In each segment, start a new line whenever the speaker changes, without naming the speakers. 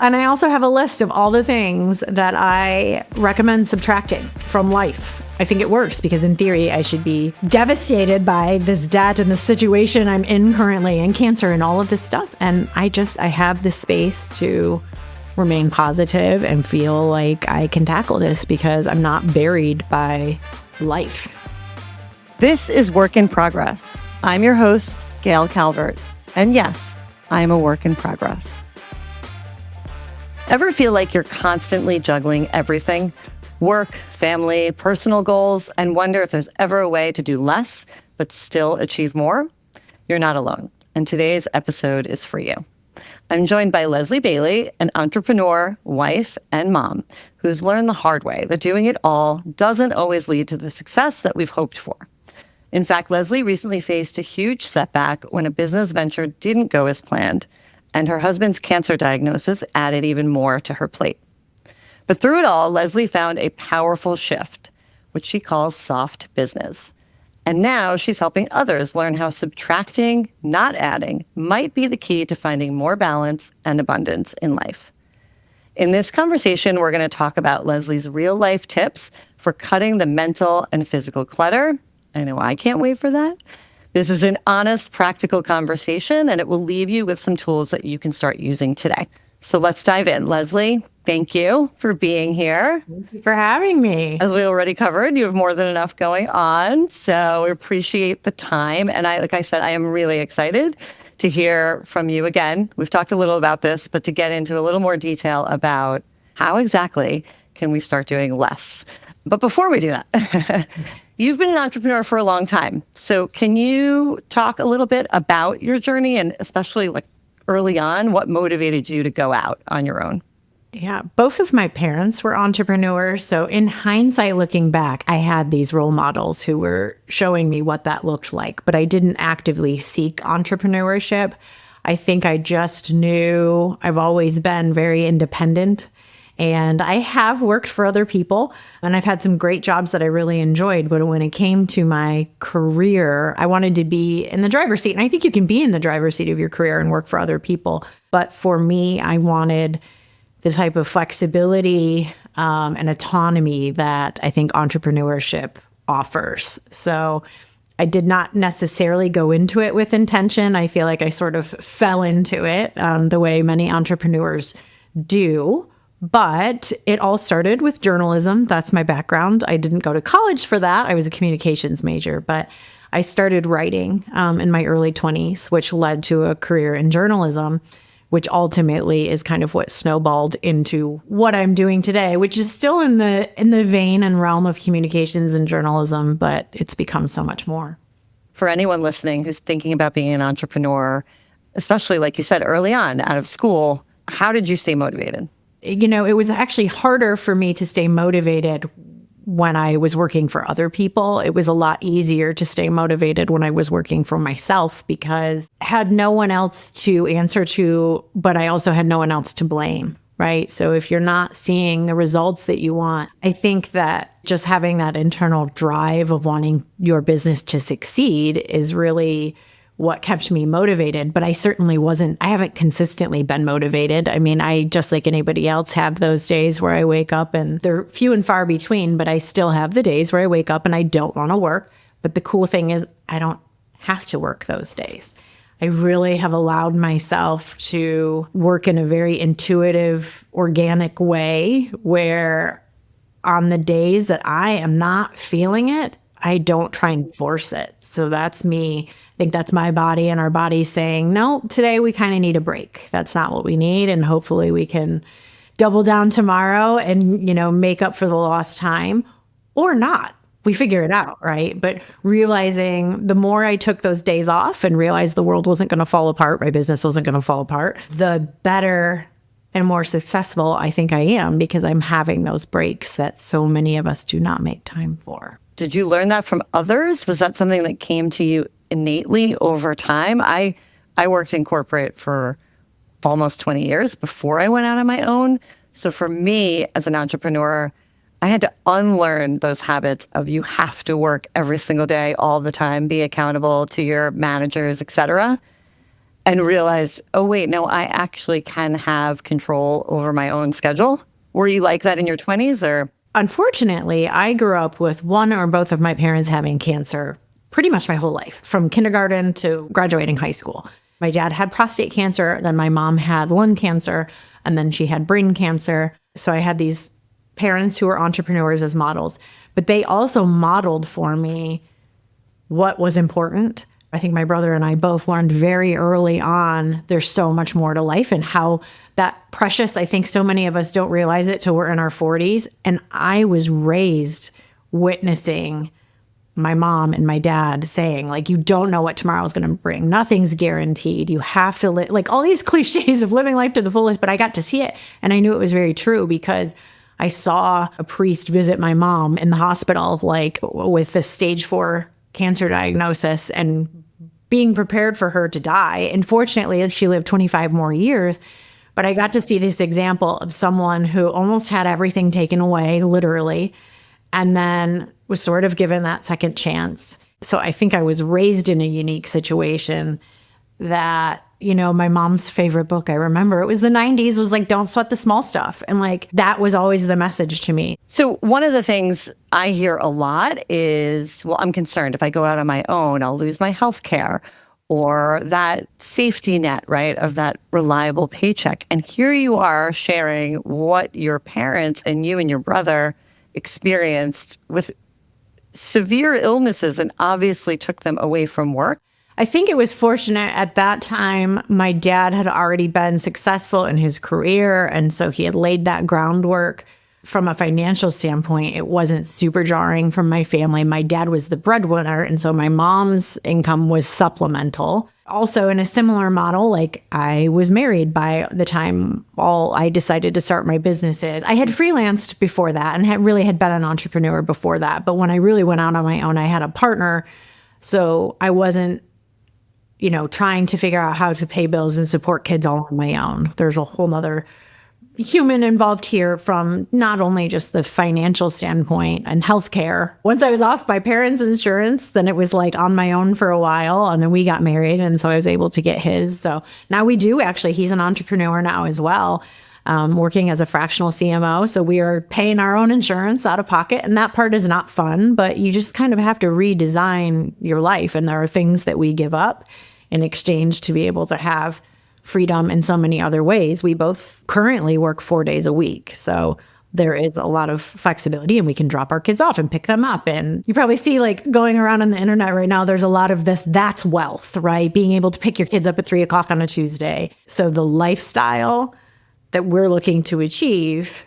And I also have a list of all the things that I recommend subtracting from life. I think it works because in theory, I should be devastated by this debt and the situation I'm in currently and cancer and all of this stuff. And I have the space to remain positive and feel like I can tackle this because I'm not buried by life.
This is Work in Progress. I'm your host, Gail Calvert. And yes, I'm a work in progress. Ever feel like you're constantly juggling everything? Work, family, personal goals, and wonder if there's ever a way to do less but still achieve more? You're not alone, and today's episode is for you. I'm joined by Leslie Bailey, an entrepreneur, wife, and mom, who's learned the hard way that doing it all doesn't always lead to the success that we've hoped for. In fact, Leslie recently faced a huge setback when a business venture didn't go as planned, and her husband's cancer diagnosis added even more to her plate. But through it all, Leslie found a powerful shift, which she calls soft business. And now she's helping others learn how subtracting, not adding, might be the key to finding more balance and abundance in life. In this conversation, we're going to talk about Leslie's real-life tips for cutting the mental and physical clutter. I know I can't wait for that. This is an honest, practical conversation, and it will leave you with some tools that you can start using today. So let's dive in. Leslie, thank you for being here.
Thank you for having me.
As we already covered, you have more than enough going on, so we appreciate the time. And like I said, I am really excited to hear from you again. We've talked a little about this, but to get into a little more detail about how exactly can we start doing less. But before we do that, you've been an entrepreneur for a long time. So can you talk a little bit about your journey and especially like early on, what motivated you to go out on your own?
Yeah, both of my parents were entrepreneurs. So in hindsight, looking back, I had these role models who were showing me what that looked like, but I didn't actively seek entrepreneurship. I think I just knew I've always been very independent. And I have worked for other people, and I've had some great jobs that I really enjoyed. But when it came to my career, I wanted to be in the driver's seat. And I think you can be in the driver's seat of your career and work for other people. But for me, I wanted the type of flexibility and autonomy that I think entrepreneurship offers. So I did not necessarily go into it with intention. I feel like I sort of fell into it the way many entrepreneurs do. But it all started with journalism. That's my background. I didn't go to college for that. I was a communications major, but I started writing in my early 20s, which led to a career in journalism, which ultimately is kind of what snowballed into what I'm doing today, which is still in the vein and realm of communications and journalism, but it's become so much more.
For anyone listening who's thinking about being an entrepreneur, especially like you said early on out of school, how did you stay motivated?
You know, it was actually harder for me to stay motivated when I was working for other people. It was a lot easier to stay motivated when I was working for myself because I had no one else to answer to, but I also had no one else to blame, right? So if you're not seeing the results that you want, I think that just having that internal drive of wanting your business to succeed is really what kept me motivated. But I certainly I haven't consistently been motivated. I mean, I, just like anybody else, have those days where I wake up, and they're few and far between, but I still have the days where I wake up and I don't want to work. But the cool thing is I don't have to work those days. I really have allowed myself to work in a very intuitive, organic way where on the days that I am not feeling it, I don't try and force it. So that's me. I think that's my body and our body saying, no, today we kind of need a break. That's not what we need. And hopefully we can double down tomorrow and, make up for the lost time or not. We figure it out, right? But realizing the more I took those days off and realized the world wasn't going to fall apart, my business wasn't going to fall apart, the better and more successful I think I am because I'm having those breaks that so many of us do not make time for.
Did you learn that from others? Was that something that came to you innately over time? I worked in corporate for almost 20 years before I went out on my own. So for me as an entrepreneur, I had to unlearn those habits of you have to work every single day, all the time, be accountable to your managers, et cetera. and realized, oh, wait, no, I actually can have control over my own schedule? Were you like that in your 20s or?
Unfortunately, I grew up with one or both of my parents having cancer pretty much my whole life, from kindergarten to graduating high school. My dad had prostate cancer, then my mom had lung cancer, and then she had brain cancer. So I had these parents who were entrepreneurs as models, but they also modeled for me what was important. I think my brother and I both learned very early on there's so much more to life and how that precious. I think so many of us don't realize it till we're in our 40s. And I was raised witnessing my mom and my dad saying, like, you don't know what tomorrow's going to bring. Nothing's guaranteed. You have to live, like all these cliches of living life to the fullest. But I got to see it. And I knew it was very true because I saw a priest visit my mom in the hospital, like with a stage 4 cancer diagnosis and being prepared for her to die. And fortunately, she lived 25 more years. But I got to see this example of someone who almost had everything taken away, literally, and then was sort of given that second chance. So I think I was raised in a unique situation that, you know, my mom's favorite book, I remember, it was the 90s, was like, don't sweat the small stuff. And like, that was always the message to me.
So one of the things I hear a lot is, well, I'm concerned if I go out on my own, I'll lose my health care or that safety net, right, of that reliable paycheck. And here you are sharing what your parents and you and your brother experienced with severe illnesses and obviously took them away from work.
I think it was fortunate at that time. My dad had already been successful in his career, and so he had laid that groundwork. From a financial standpoint, it wasn't super jarring from my family. My dad was the breadwinner, and so my mom's income was supplemental. Also, in a similar model, like I was married by the time I decided to start my businesses. I had freelanced before that and had been an entrepreneur before that. But when I really went out on my own, I had a partner, so I wasn't trying to figure out how to pay bills and support kids all on my own. There's a whole nother human involved here from not only just the financial standpoint and healthcare. Once I was off my parents' insurance, then it was like on my own for a while. And then we got married. And so I was able to get his. So now we do actually, he's an entrepreneur now as well, working as a fractional CMO. So we are paying our own insurance out of pocket. And that part is not fun, but you just kind of have to redesign your life. And there are things that we give up in exchange to be able to have freedom in so many other ways. We both currently work 4 days a week. So there is a lot of flexibility and we can drop our kids off and pick them up. And you probably see like going around on the internet right now, there's a lot of this, that's wealth, right? Being able to pick your kids up at 3:00 on a Tuesday. So the lifestyle that we're looking to achieve,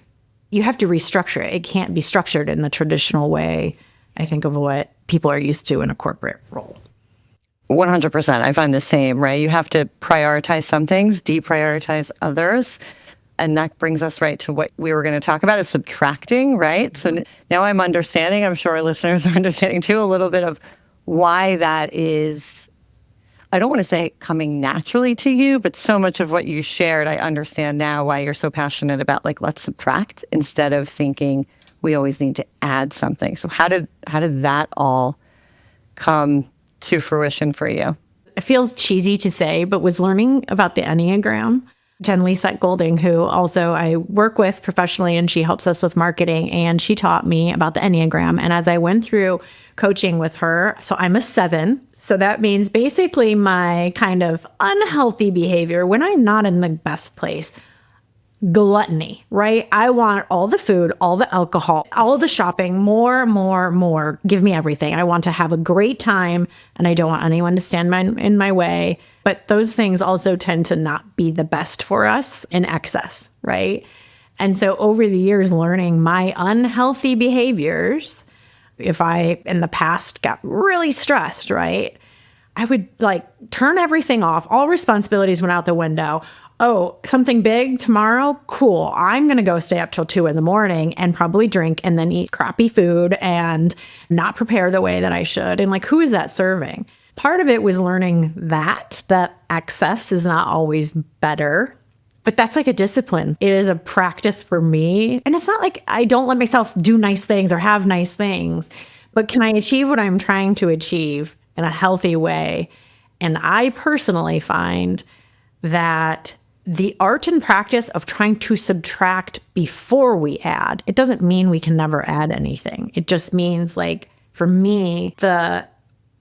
you have to restructure it. It can't be structured in the traditional way, I think, of what people are used to in a corporate role.
100%. I find the same, right? You have to prioritize some things, deprioritize others. And that brings us right to what we were going to talk about is subtracting, right? So now I'm understanding, I'm sure our listeners are understanding too, a little bit of why that is, I don't want to say coming naturally to you, but so much of what you shared, I understand now why you're so passionate about like, let's subtract instead of thinking we always need to add something. So how did that all come to fruition for you?
It feels cheesy to say, but was learning about the Enneagram. Jen Lisette Golding, who also I work with professionally, and she helps us with marketing, and she taught me about the Enneagram. And as I went through coaching with her, so I'm a 7. So that means basically my kind of unhealthy behavior when I'm not in the best place. Gluttony, right? I want all the food, all the alcohol, all the shopping, more. Give me everything. I want to have a great time and I don't want anyone to stand in my way. But those things also tend to not be the best for us in excess, right? And so over the years, learning my unhealthy behaviors, if I in the past got really stressed, right? I would like turn everything off. All responsibilities went out the window. Oh, something big tomorrow? Cool. I'm going to go stay up till 2 a.m. and probably drink and then eat crappy food and not prepare the way that I should. And like, who is that serving? Part of it was learning that excess is not always better, but that's like a discipline. It is a practice for me. And it's not like I don't let myself do nice things or have nice things, but can I achieve what I'm trying to achieve in a healthy way? And I personally find that the art and practice of trying to subtract before we add, it doesn't mean we can never add anything. It just means, like, for me, the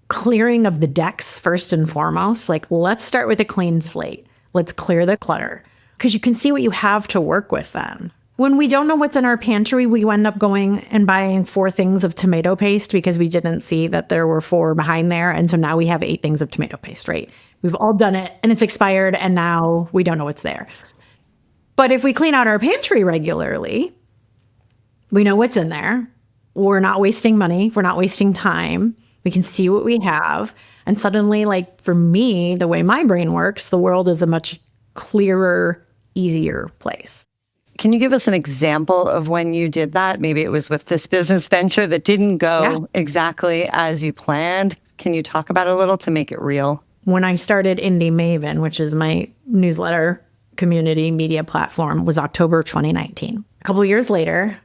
clearing of the decks first and foremost, like, let's start with a clean slate. Let's clear the clutter, because you can see what you have to work with then. When we don't know what's in our pantry, we end up going and buying 4 things of tomato paste because we didn't see that there were 4 behind there. And so now we have 8 things of tomato paste, right? We've all done it and it's expired and now we don't know what's there. But if we clean out our pantry regularly, we know what's in there. We're not wasting money. We're not wasting time. We can see what we have. And suddenly, like, for me, the way my brain works, the world is a much clearer, easier place.
Can you give us an example of when you did that? Maybe it was with this business venture that didn't go exactly as you planned. Can you talk about it a little to make it real?
When I started Indie Maven, which is my newsletter community media platform, was October 2019. A couple of years later,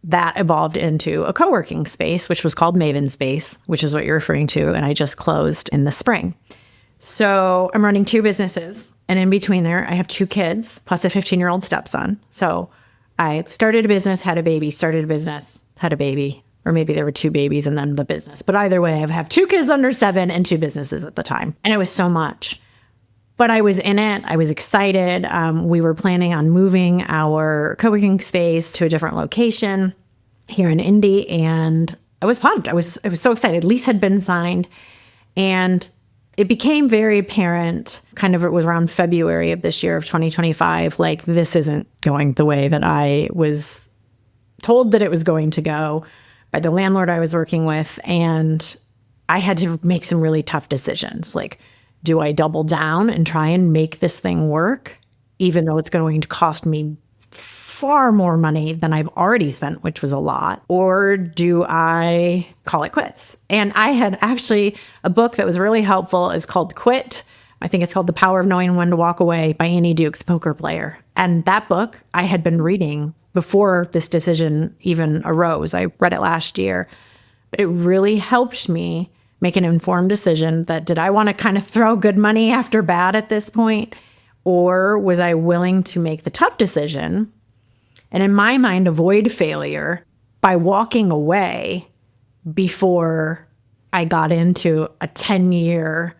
that evolved into a co-working space, which was called Maven Space, which is what you're referring to, and I just closed in the spring. So I'm running 2 businesses. And in between there, I have 2 kids plus a 15-year-old stepson. So I started a business, had a baby, started a business, had a baby, or maybe there were 2 babies and then the business. But either way, I have 2 kids under 7 and 2 businesses at the time. And it was so much. But I was in it. I was excited. We were planning on moving our co-working space to a different location here in Indy. And I was pumped. I was so excited. Lease had been signed. And it became very apparent, kind of, it was around February of this year of 2025, like, this isn't going the way that I was told that it was going to go by the landlord I was working with. And I had to make some really tough decisions. Like, do I double down and try and make this thing work, even though it's going to cost me far more money than I've already spent, which was a lot? Or do I call it quits? And I had actually a book that was really helpful is called Quit. I think it's called The Power of Knowing When to Walk Away by Annie Duke, the poker player. And that book I had been reading before this decision even arose. I read it last year, but it really helped me make an informed decision that, did I want to kind of throw good money after bad at this point? Or was I willing to make the tough decision and, in my mind, avoid failure by walking away before I got into a 10-year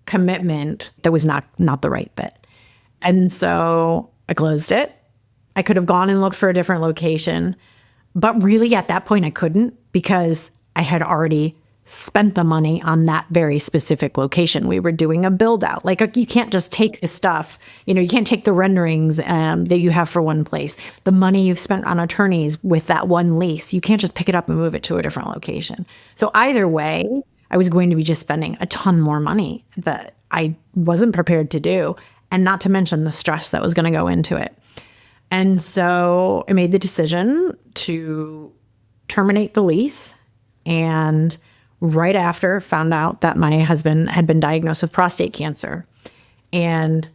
commitment that was not the right fit? And so I closed it. I could have gone and looked for a different location, but really at that point I couldn't, because I had already spent the money on that very specific location. We were doing a build out. Like, you can't just take the stuff, you can't take the renderings that you have for one place, the money you've spent on attorneys with that one lease. You can't just pick it up and move it to a different location. So either way, I was going to be just spending a ton more money that I wasn't prepared to do, and not to mention the stress that was going to go into it. And so I made the decision to terminate the lease, and right after found out that my husband had been diagnosed with prostate cancer. And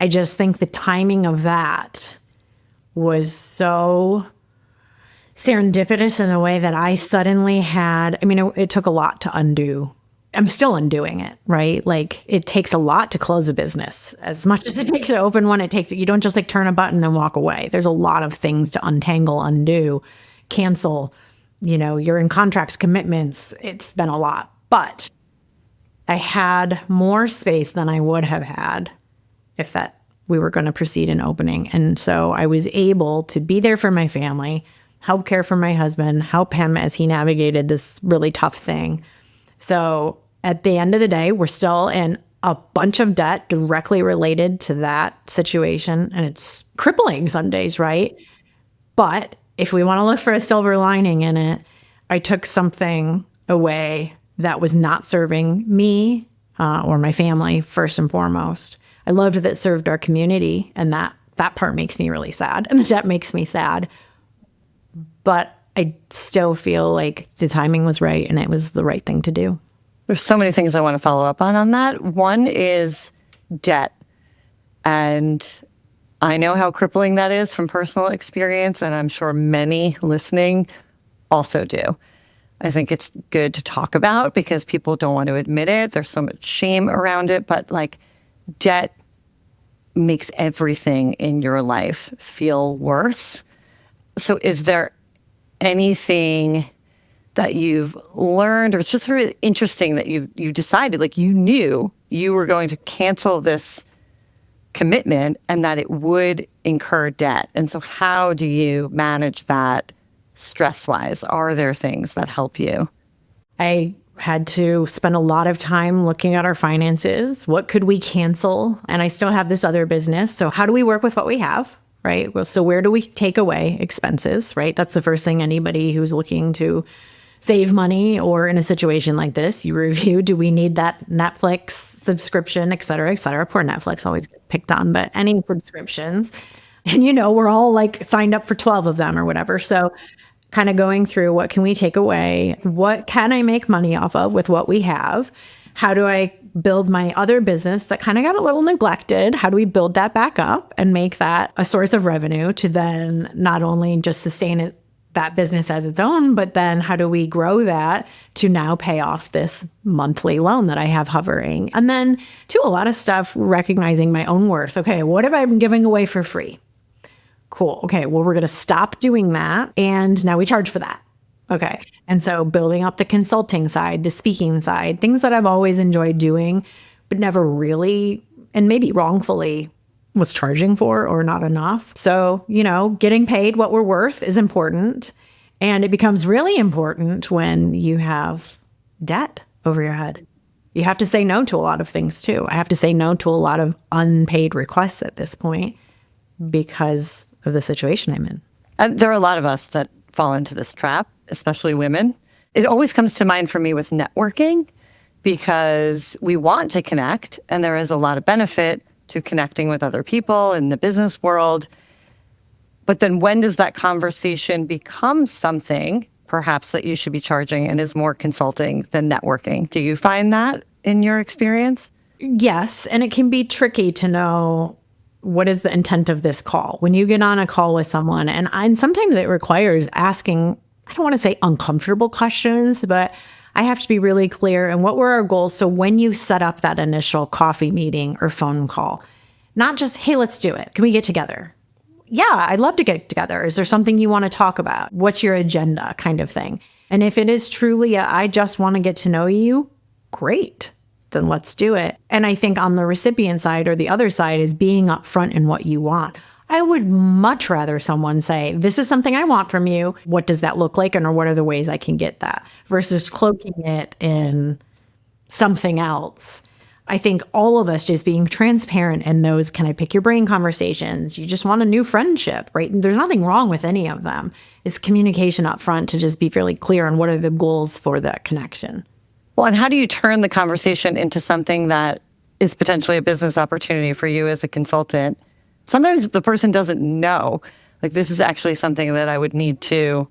I just think the timing of that was so serendipitous in the way that I suddenly had, it took a lot to undo. I'm still undoing it, right? Like, it takes a lot to close a business. As much as it takes to open one, you don't just, like, turn a button and walk away. There's a lot of things to untangle, undo, cancel. You're in contracts, commitments. It's been a lot. But I had more space than I would have had if we were going to proceed in opening. And so I was able to be there for my family, help care for my husband, help him as he navigated this really tough thing. So at the end of the day, we're still in a bunch of debt directly related to that situation. And it's crippling some days, right? But if we want to look for a silver lining in it, I took something away that was not serving me or my family first and foremost. I loved that it served our community, and that part makes me really sad, and the debt makes me sad. But I still feel like the timing was right and it was the right thing to do.
There's so many things I want to follow up on that. One is debt. And I know how crippling that is from personal experience, and I'm sure many listening also do. I think it's good to talk about because people don't want to admit it. There's so much shame around it, but, like, debt makes everything in your life feel worse. So is there anything that you've learned, or it's just very interesting that you decided, like you knew you were going to cancel this commitment and that it would incur debt? And so how do you manage that stress-wise? Are there things that help you?
I had to spend a lot of time looking at our finances. What could we cancel? And I still have this other business. So how do we work with what we have? Right. Well, so where do we take away expenses? Right. That's the first thing anybody who's looking to save money or in a situation like this, you review, do we need that Netflix subscription, et cetera, et cetera. Poor Netflix always gets picked on, but any subscriptions. And, we're all like signed up for 12 of them or whatever. So kind of going through what can we take away? What can I make money off of with what we have? How do I build my other business that kind of got a little neglected? How do we build that back up and make that a source of revenue to then not only just sustain it, that business as its own, but then how do we grow that to now pay off this monthly loan that I have hovering? And then to a lot of stuff, recognizing my own worth. Okay, what have I been giving away for free? Cool. Okay, well, we're going to stop doing that. And now we charge for that. Okay. And so building up the consulting side, the speaking side, things that I've always enjoyed doing, but never really, and maybe wrongfully, was charging for or not enough. So, getting paid what we're worth is important. And it becomes really important when you have debt over your head. You have to say no to a lot of things too. I have to say no to a lot of unpaid requests at this point because of the situation I'm in.
And there are a lot of us that fall into this trap, especially women. It always comes to mind for me with networking because we want to connect and there is a lot of benefit to connecting with other people in the business world. But then when does that conversation become something perhaps that you should be charging and is more consulting than networking? Do you find that in your experience?
Yes. And it can be tricky to know what is the intent of this call. When you get on a call with someone, and sometimes it requires asking, I don't want to say uncomfortable questions, but I have to be really clear. And what were our goals? So when you set up that initial coffee meeting or phone call, not just, hey, let's do it. Can we get together? Yeah, I'd love to get together. Is there something you want to talk about? What's your agenda kind of thing? And if it is truly I just want to get to know you, great, then let's do it. And I think on the recipient side or the other side is being upfront in what you want. I would much rather someone say, this is something I want from you. What does that look like? And or what are the ways I can get that versus cloaking it in something else. I think all of us just being transparent in those, can I pick your brain conversations? You just want a new friendship, right? And there's nothing wrong with any of them. It's communication up front to just be fairly clear on what are the goals for that connection.
Well, and how do you turn the conversation into something that is potentially a business opportunity for you as a consultant? Sometimes the person doesn't know, like, this is actually something that I would need to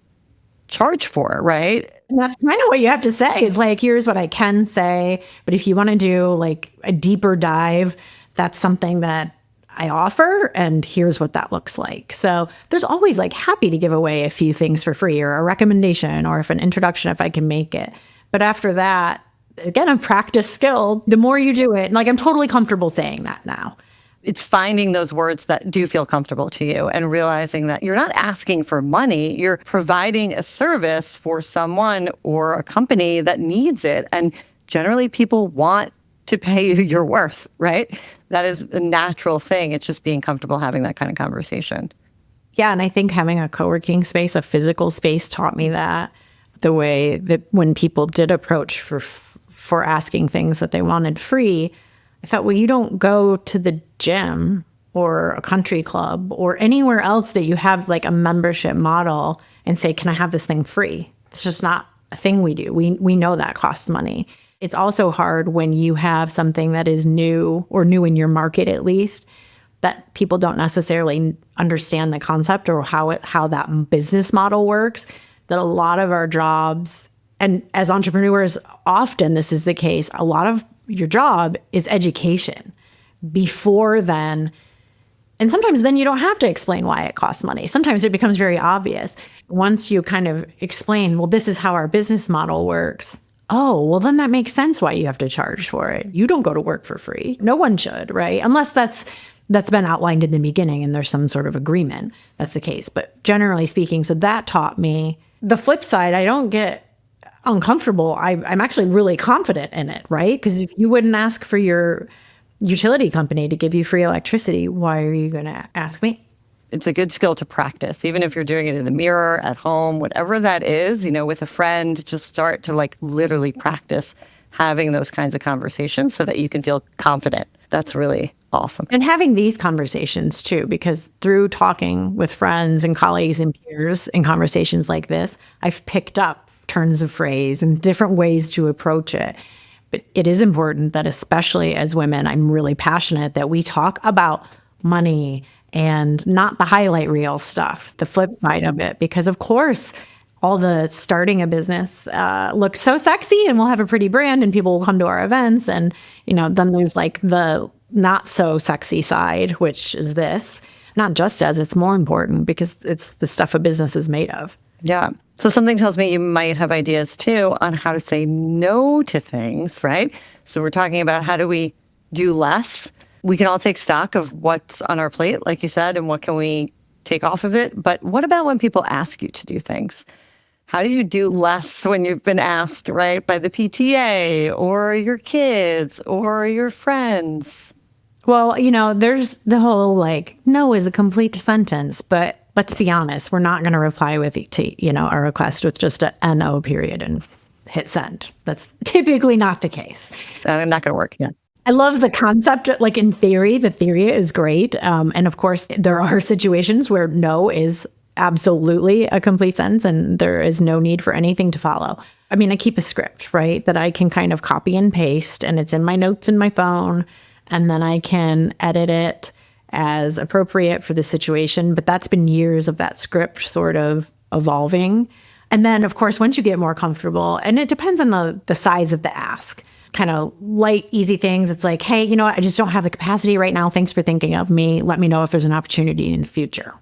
charge for, right?
And that's kind of what you have to say is like, here's what I can say. But if you want to do like a deeper dive, that's something that I offer. And here's what that looks like. So there's always like happy to give away a few things for free or a recommendation or if an introduction, if I can make it. But after that, again, I'm practice skilled. The more you do it, and like I'm totally comfortable saying that now.
It's finding those words that do feel comfortable to you and realizing that you're not asking for money, you're providing a service for someone or a company that needs it. And generally people want to pay you your worth, right? That is a natural thing. It's just being comfortable having that kind of conversation.
Yeah, and I think having a co-working space, a physical space taught me that. The way that when people did approach for asking things that they wanted free, I thought, well, you don't go to the gym or a country club or anywhere else that you have like a membership model and say, can I have this thing free? It's just not a thing we do. We know that costs money. It's also hard when you have something that is new or new in your market, at least, that people don't necessarily understand the concept or how that business model works, that a lot of our jobs, and as entrepreneurs, often this is the case, a lot of your job is education before then. And sometimes then you don't have to explain why it costs money. Sometimes it becomes very obvious. Once you kind of explain, well, this is how our business model works. Oh, well, then that makes sense why you have to charge for it. You don't go to work for free. No one should, right? Unless that's that's been outlined in the beginning and there's some sort of agreement. That's the case. But generally speaking, so that taught me the flip side. I don't get uncomfortable. I'm actually really confident in it, right? Because if you wouldn't ask for your utility company to give you free electricity, why are you going to ask me?
It's a good skill to practice, even if you're doing it in the mirror, at home, whatever that is, with a friend, just start to literally practice having those kinds of conversations so that you can feel confident. That's really awesome.
And having these conversations too, because through talking with friends and colleagues and peers in conversations like this, I've picked up turns of phrase and different ways to approach it. But it is important that, especially as women, I'm really passionate that we talk about money and not the highlight reel stuff, the flip side of it, because of course, all the starting a business looks so sexy and we'll have a pretty brand and people will come to our events. And, then there's the not so sexy side, which is this, not just as it's more important because it's the stuff a business is made of.
Yeah. So something tells me you might have ideas too on how to say no to things, right? So we're talking about how do we do less? We can all take stock of what's on our plate, like you said, and what can we take off of it. But what about when people ask you to do things? How do you do less when you've been asked, right, by the PTA or your kids or your friends?
Well, there's the whole no is a complete sentence, but let's be honest, we're not going to reply with a request with just a no period and hit send. That's typically not the case.
Not going to work. Yeah.
I love the concept, in theory, the theory is great. And of course, there are situations where no is absolutely a complete sentence and there is no need for anything to follow. I mean, I keep a script, right, that I can kind of copy and paste and it's in my notes in my phone and then I can edit it as appropriate for the situation. But that's been years of that script sort of evolving. And then, of course, once you get more comfortable, and it depends on the size of the ask, kind of light, easy things. It's like, hey, I just don't have the capacity right now. Thanks for thinking of me. Let me know if there's an opportunity in the future.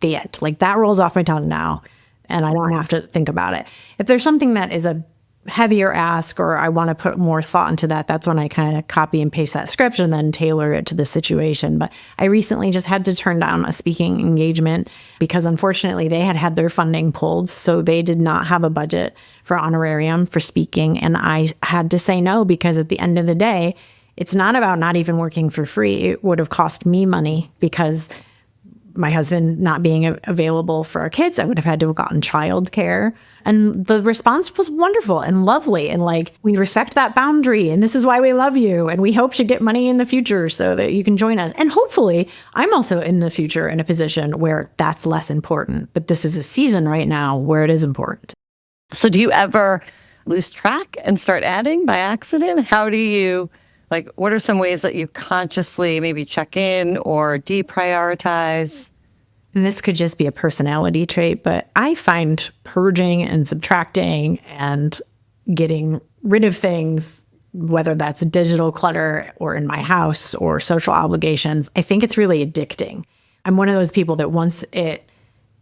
The end. That rolls off my tongue now and I don't have to think about it. If there's something that is a heavier ask or I want to put more thought into that, that's when I kind of copy and paste that script and then tailor it to the situation. But I recently just had to turn down a speaking engagement because unfortunately they had their funding pulled. So they did not have a budget for honorarium for speaking. And I had to say no because at the end of the day, it's not about not even working for free. It would have cost me money because my husband not being available for our kids, I would have had to have gotten childcare. And the response was wonderful and lovely. And we respect that boundary. And this is why we love you. And we hope to get money in the future so that you can join us. And hopefully I'm also in the future in a position where that's less important. But this is a season right now where it is important.
So do you ever lose track and start adding by accident? How do you... what are some ways that you consciously maybe check in or deprioritize?
And this could just be a personality trait, but I find purging and subtracting and getting rid of things, whether that's digital clutter or in my house or social obligations, I think it's really addicting. I'm one of those people that once it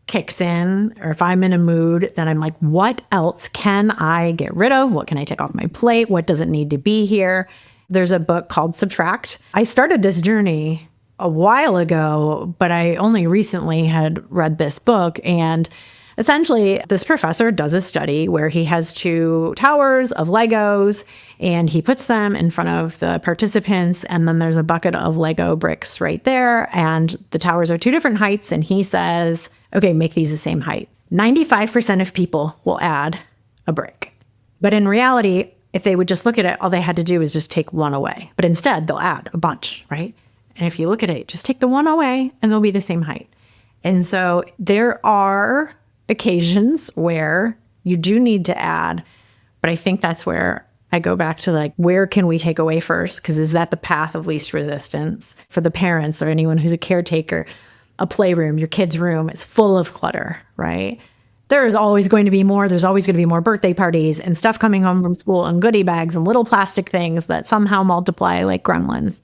kicks in, or if I'm in a mood, then I'm like, what else can I get rid of? What can I take off my plate? What doesn't need to be here? There's a book called Subtract. I started this journey a while ago, but I only recently had read this book. And essentially, this professor does a study where he has 2 towers of Legos and he puts them in front of the participants. And then there's a bucket of Lego bricks right there. And the towers are 2 different heights. And he says, okay, make these the same height. 95% of people will add a brick. But in reality, if they would just look at it, all they had to do is just take 1 away. But instead, they'll add a bunch, right? And if you look at it, just take the 1 away and they'll be the same height. And so there are occasions where you do need to add, but I think that's where I go back to where can we take away first? Because is that the path of least resistance? For the parents or anyone who's a caretaker, a playroom, your kid's room is full of clutter, right? There is always going to be more. There's always going to be more birthday parties and stuff coming home from school and goodie bags and little plastic things that somehow multiply like gremlins.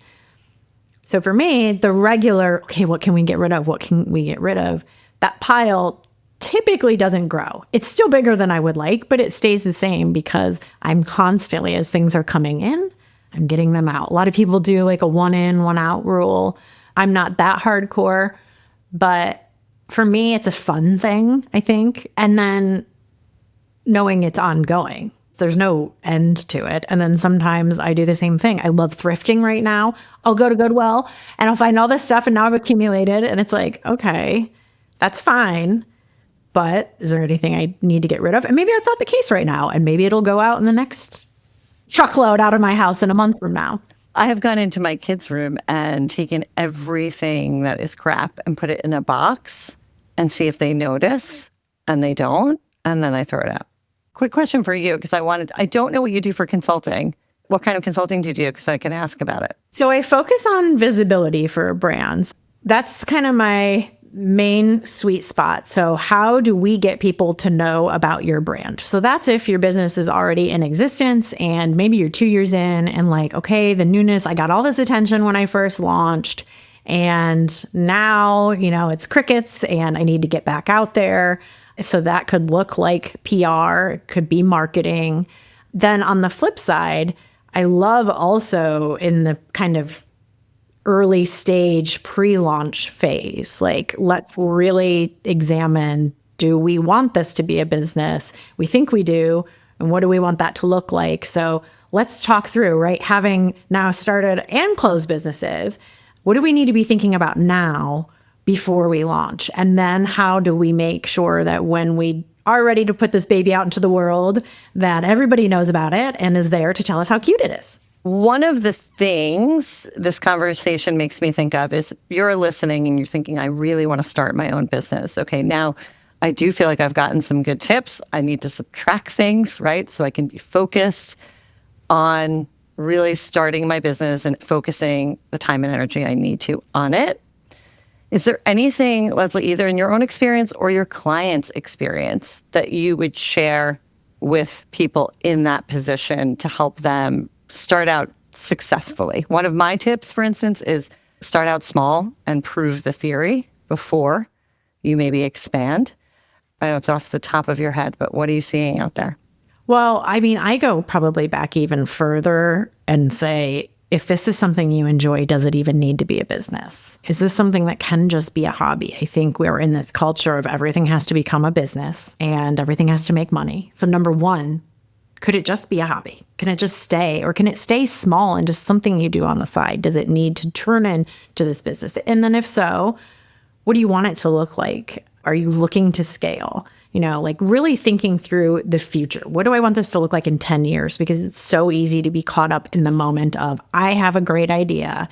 So for me, the regular, okay, what can we get rid of? What can we get rid of? That pile typically doesn't grow. It's still bigger than I would like, but it stays the same because I'm constantly, as things are coming in, I'm getting them out. A lot of people do a 1 in, 1 out rule. I'm not that hardcore, but for me, it's a fun thing, I think. And then knowing it's ongoing. There's no end to it. And then sometimes I do the same thing. I love thrifting right now. I'll go to Goodwill and I'll find all this stuff and now I've accumulated and it's like, okay, that's fine. But is there anything I need to get rid of? And maybe that's not the case right now. And maybe it'll go out in the next truckload out of my house in a month from now.
I have gone into my kids' room and taken everything that is crap and put it in a box and see if they notice, and they don't. And then I throw it out. Quick question for you, because I don't know what you do for consulting. What kind of consulting do you do? Because I can ask about it.
So I focus on visibility for brands. That's kind of my main sweet spot. So how do we get people to know about your brand? So that's if your business is already in existence and maybe you're 2 years in and like, okay, the newness, I got all this attention when I first launched. And now, it's crickets and I need to get back out there. So that could look like PR, it could be marketing. Then on the flip side, I love also in the kind of early stage pre-launch phase, like let's really examine, do we want this to be a business? We think we do. And what do we want that to look like? So let's talk through, right? Having now started and closed businesses, what do we need to be thinking about now before we launch? And then how do we make sure that when we are ready to put this baby out into the world, that everybody knows about it and is there to tell us how cute it is?
One of the things this conversation makes me think of is you're listening and you're thinking, I really want to start my own business. Okay, now I do feel like I've gotten some good tips. I need to subtract things, right? So I can be focused on really starting my business and focusing the time and energy I need to on it. Is there anything, Leslie, either in your own experience or your client's experience that you would share with people in that position to help them start out successfully? One of my tips, for instance, is start out small and prove the theory before you maybe expand. I know it's off the top of your head, but what are you seeing out there?
Well, I go probably back even further and say, if this is something you enjoy, does it even need to be a business? Is this something that can just be a hobby? I think we're in this culture of everything has to become a business and everything has to make money. So number one, could it just be a hobby? Can it just stay, or can it stay small and just something you do on the side? Does it need to turn into this business? And then if so, what do you want it to look like? Are you looking to scale? Like really thinking through the future. What do I want this to look like in 10 years? Because it's so easy to be caught up in the moment of, I have a great idea.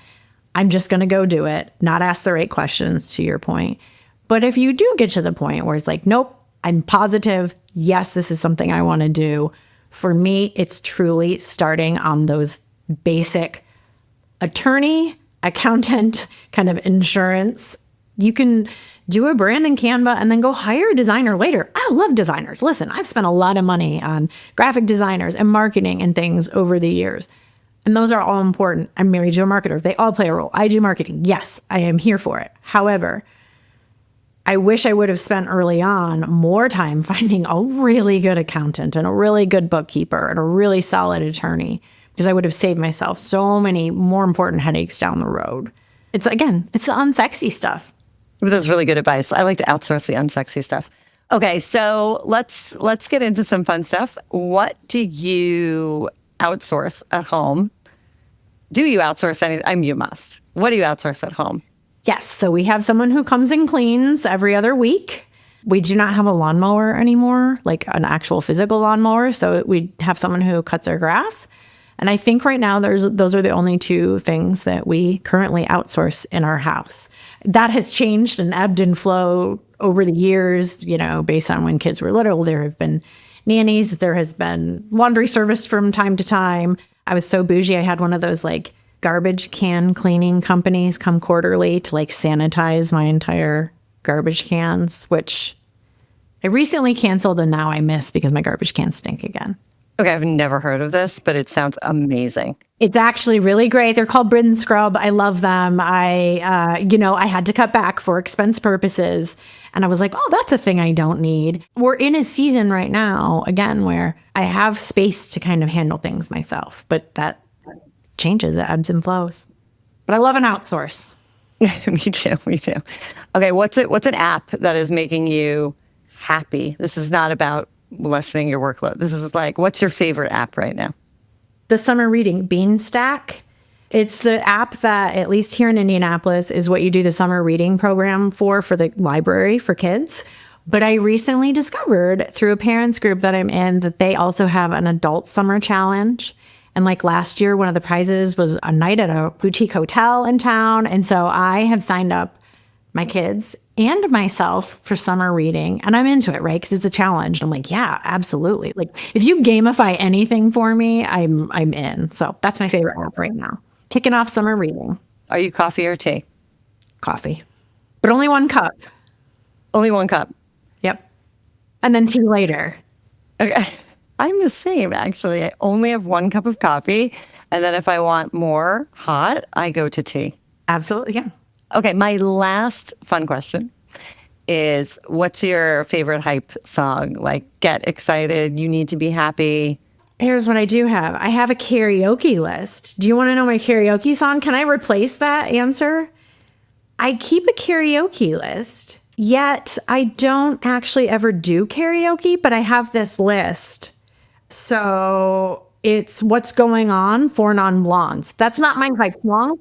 I'm just going to go do it, not ask the right questions, to your point. But if you do get to the point where it's like, nope, I'm positive, yes, this is something I want to do. For me, it's truly starting on those basic attorney, accountant, kind of insurance. You can do a brand in Canva and then go hire a designer later. I love designers. Listen, I've spent a lot of money on graphic designers and marketing and things over the years. And those are all important. I'm married to a marketer. They all play a role. I do marketing. Yes, I am here for it. However, I wish I would have spent early on more time finding a really good accountant and a really good bookkeeper and a really solid attorney, because I would have saved myself so many more important headaches down the road. It's the unsexy stuff.
That's really good advice. I like to outsource the unsexy stuff. Okay, so let's get into some fun stuff. What do you outsource at home? Do you outsource anything? You must. What do you outsource at home?
Yes. So we have someone who comes and cleans every other week. We do not have a lawnmower anymore, like an actual physical lawnmower. So we have someone who cuts our grass. And I think right now those are the only two things that we currently outsource in our house. That has changed and ebbed and flowed over the years, based on when kids were little. There have been nannies. There has been laundry service from time to time. I was so bougie. I had one of those like garbage can cleaning companies come quarterly to like sanitize my entire garbage cans, which I recently canceled and now I miss because my garbage cans stink again.
Okay, I've never heard of this, but it sounds amazing.
It's actually really great. They're called Brid and Scrub. I love them. I had to cut back for expense purposes. And I was like, oh, that's a thing I don't need. We're in a season right now, again, where I have space to kind of handle things myself. But that changes. It ebbs and flows. But I love an outsource.
Me too. Me too. Okay, what's an app that is making you happy? This is not about lessening your workload. This is like, what's your favorite app right now?
The summer reading Beanstack. It's the app that, at least here in Indianapolis, is what you do the summer reading program for the library for kids. But I recently discovered through a parents group that I'm in that they also have an adult summer challenge. And like last year, one of the prizes was a night at a boutique hotel in town. And so I have signed up my kids and myself for summer reading. And I'm into it, right? Because it's a challenge. And I'm like, yeah, absolutely. Like if you gamify anything for me, I'm in. So that's my favorite app right now. Kicking off summer reading.
Are you coffee or tea?
Coffee. But only one cup.
Only one cup.
Yep. And then tea later.
Okay. I'm the same, actually. I only have one cup of coffee. And then if I want more hot, I go to tea.
Absolutely. Yeah.
Okay. My last fun question is, what's your favorite hype song? Like, get excited. You need to be happy.
Here's what I do have. I have a karaoke list. Do you want to know my karaoke song? Can I replace that answer? I keep a karaoke list, yet I don't actually ever do karaoke, but I have this list. So it's What's Going On, Four Non-Blondes. That's not my hype song.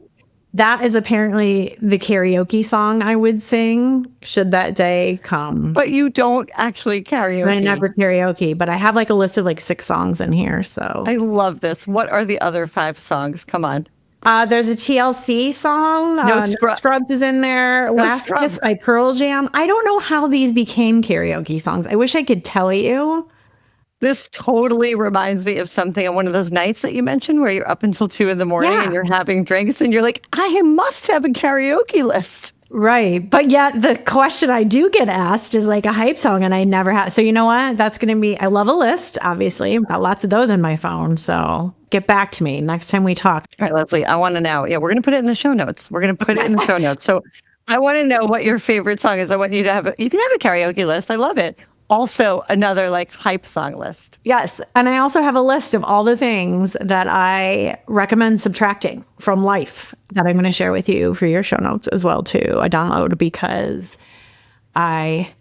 That is apparently the karaoke song I would sing should that day come.
But you don't actually karaoke.
I never karaoke, but I have like a list of like 6 songs in here. So
I love this. What are the other 5 songs? Come on.
There's a TLC song.
No
Scrubs is in there. Last Kiss by Pearl Jam. I don't know how these became karaoke songs. I wish I could tell you.
This totally reminds me of something on one of those nights that you mentioned where you're up until 2 a.m. and you're having drinks and you're like, I must have a karaoke list.
Right. But yet the question I do get asked is like a hype song and I never have. So you know what? That's going to be, I love a list, obviously. I've got lots of those in my phone. So get back to me next time we talk.
All right, Leslie, I want to know. Yeah, we're going to put it in the show notes. We're going to put it in the show notes. So I want to know what your favorite song is. I want you to have, you can have a karaoke list. I love it. Also, another like hype song list.
Yes. And I also have a list of all the things that I recommend subtracting from life that I'm going to share with you for your show notes as well, too. I download because I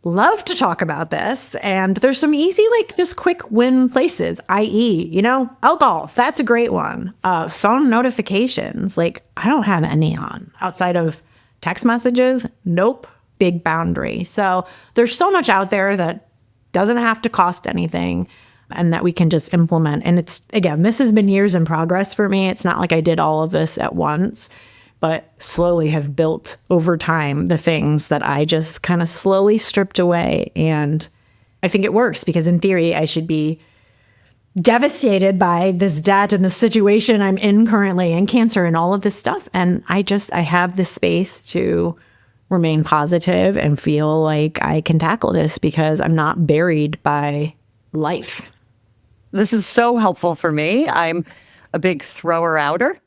love to talk about this. And there's some easy, like just quick win places, i.e., alcohol. That's a great one. Phone notifications. Like I don't have any on outside of text messages. Nope. Big boundary. So there's so much out there that doesn't have to cost anything and that we can just implement. And it's, again, this has been years in progress for me. It's not like I did all of this at once, but slowly have built over time the things that I just kind of slowly stripped away. And I think it works because in theory, I should be devastated by this debt and the situation I'm in currently and cancer and all of this stuff. And I have the space to remain positive and feel like I can tackle this because I'm not buried by life.
This is so helpful for me. I'm a big thrower-outer,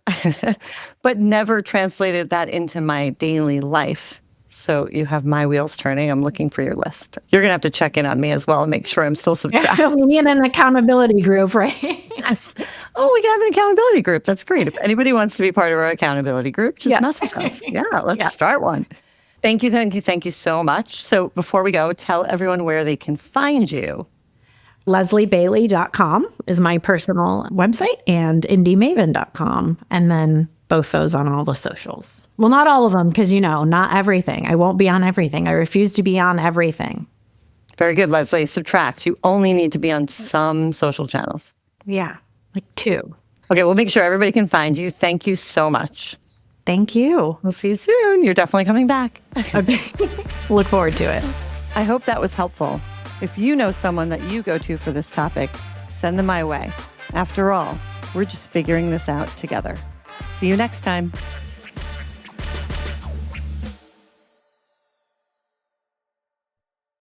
but never translated that into my daily life. So you have my wheels turning. I'm looking for your list. You're going to have to check in on me as well and make sure I'm still subtracting.
We need an accountability group, right?
Yes. Oh, we can have an accountability group. That's great. If anybody wants to be part of our accountability group, just message us. Yeah, let's start one. Thank you so much. So before we go, tell everyone where they can find you.
LeslieBailey.com is my personal website and IndieMaven.com. And then both those on all the socials. Well, not all of them because, not everything. I won't be on everything. I refuse to be on everything.
Very good, Leslie. Subtract. You only need to be on some social channels.
Yeah, like 2.
Okay, we'll make sure everybody can find you. Thank you so much.
Thank you.
We'll see you soon. You're definitely coming back.
Okay. Look forward to it.
I hope that was helpful. If you know someone that you go to for this topic, send them my way. After all, we're just figuring this out together. See you next time.